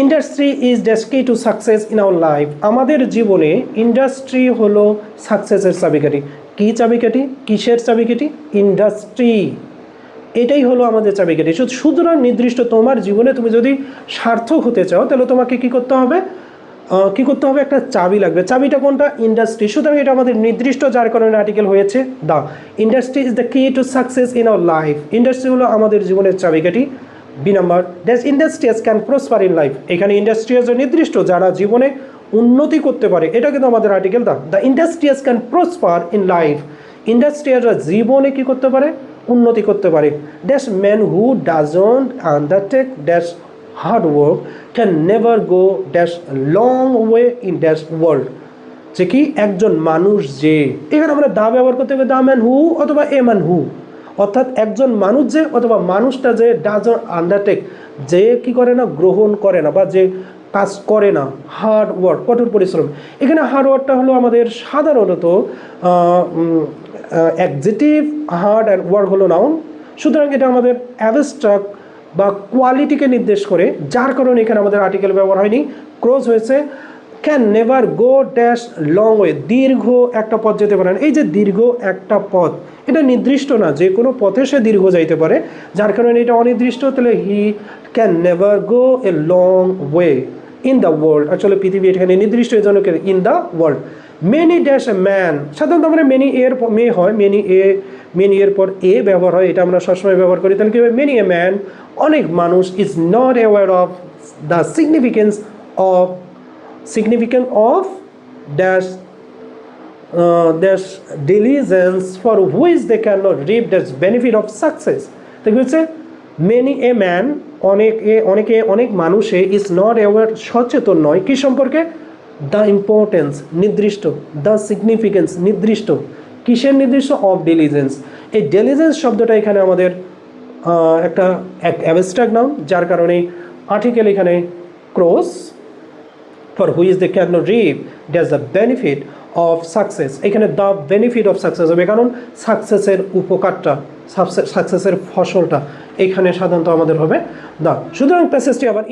Industry is the key to success in our life. আমাদের জীবনে industry হলো সাকসেসের চাবিকাঠি। কী চাবিকাঠি? কিসের চাবিকাঠি? ইন্ডাস্ট্রি। এটাই হলো আমাদের চাবিকাঠি। সুতরাং নির্দিষ্ট তোমার জীবনে তুমি যদি সার্থক হতে চাও তাহলে তোমাকে কী করতে হবে? একটা চাবি লাগবে। চাবিটা কোনটা? ইন্ডাস্ট্রি। সুতরাং এটা আমাদের নির্দিষ্ট, যার কারণে আর্টিকেল হয়েছে the industry is the key to success in our life. Industry হলো আমাদের জীবনের চাবিকাঠি। B number, that industrious can prosper in life. এখানে ইন্ডাস্ট্রিয়াস নির্দিষ্ট যারা জীবনে উন্নতি করতে পারে, এটা কিন্তু আমাদের article the industrious can prosper in life. ইন্ডাস্ট্রিয়াসরা জীবনে কী করতে পারে? উন্নতি করতে পারে। That's man who doesn't undertake that's hard work can never go dash long way in dash world. যে কি একজন মানুষ, যে এখানে আমরা দা ব্যবহার করতে হবে, দা ম্যান হু অথবা এ ম্যান হু, অর্থাৎ একজন মানুষ যে অথবা মানুষটা যে ডাজন্ট আন্ডারটেক, যে কি করে না, গ্রহণ করে না বা যে কাজ করে না, হার্ড ওয়ার্ক, কঠোর পরিশ্রম। এখানে হার্ড ওয়ার্কটা হলো আমাদের সাধারণত অ্যাডজেক্টিভ, হার্ড অ্যান্ড ওয়ার্ক হলো নাউন। সুতরাং এটা আমাদের অ্যাবস্ট্রাক্ট বা কোয়ালিটিকে নির্দেশ করে, যার কারণে এখানে আমাদের আর্টিকেল ব্যবহার হয়নি, ক্লোজ হয়েছে। Can never go dash long way, দীর্ঘ একটা পথ যেতে পারে না। এই যে দীর্ঘ একটা পথ, এটা নির্দিষ্ট না, যে কোনো পথে সে দীর্ঘ যাইতে পারে, যার কারণে এটা অনির্দিষ্ট। তাহলে he can never go a long way in the world. আসলে পৃথিবী এখানে নির্দিষ্ট, এই জন্য in the world. Many dash a man, সাধারণত আমরা মেনি এর মে হয়, মেনি এর পর এ ব্যবহার হয়, এটা আমরা সবসময় ব্যবহার করি। তাহলে কি হবে? মেনি এ ম্যান, অনেক মানুষ, is not aware of the significance of dash diligence for which they cannot reap the benefit of success. দেখি হচ্ছে মেনি এ ম্যান, অনেক মানুষে ইজ নট অ্যাওয়্যার, সচেতন নয়, কি সম্পর্কে? দ্য ইম্পর্টেন্স, নির্দিষ্ট, দ্য সিগনিফিকেন্স, নির্দিষ্ট, কিসের নির্দিষ্ট? Of diligence. এই ডিলিজেন্স শব্দটা এখানে আমাদের একটা অ্যাবস্ট্রাক্ট নাউন, যার কারণে আর্টিকেল এখানে cross, for which they cannot reap there's the benefit of success। এখানে দ্য বেনিফিট অফ সাকসেস হবে, কারণ সাকসেসের উপকারটা, সাকসেসের ফসলটা এখানে সাধারণত আমাদের হবে দ্য। সুতরাং প্যাসেজটি আবার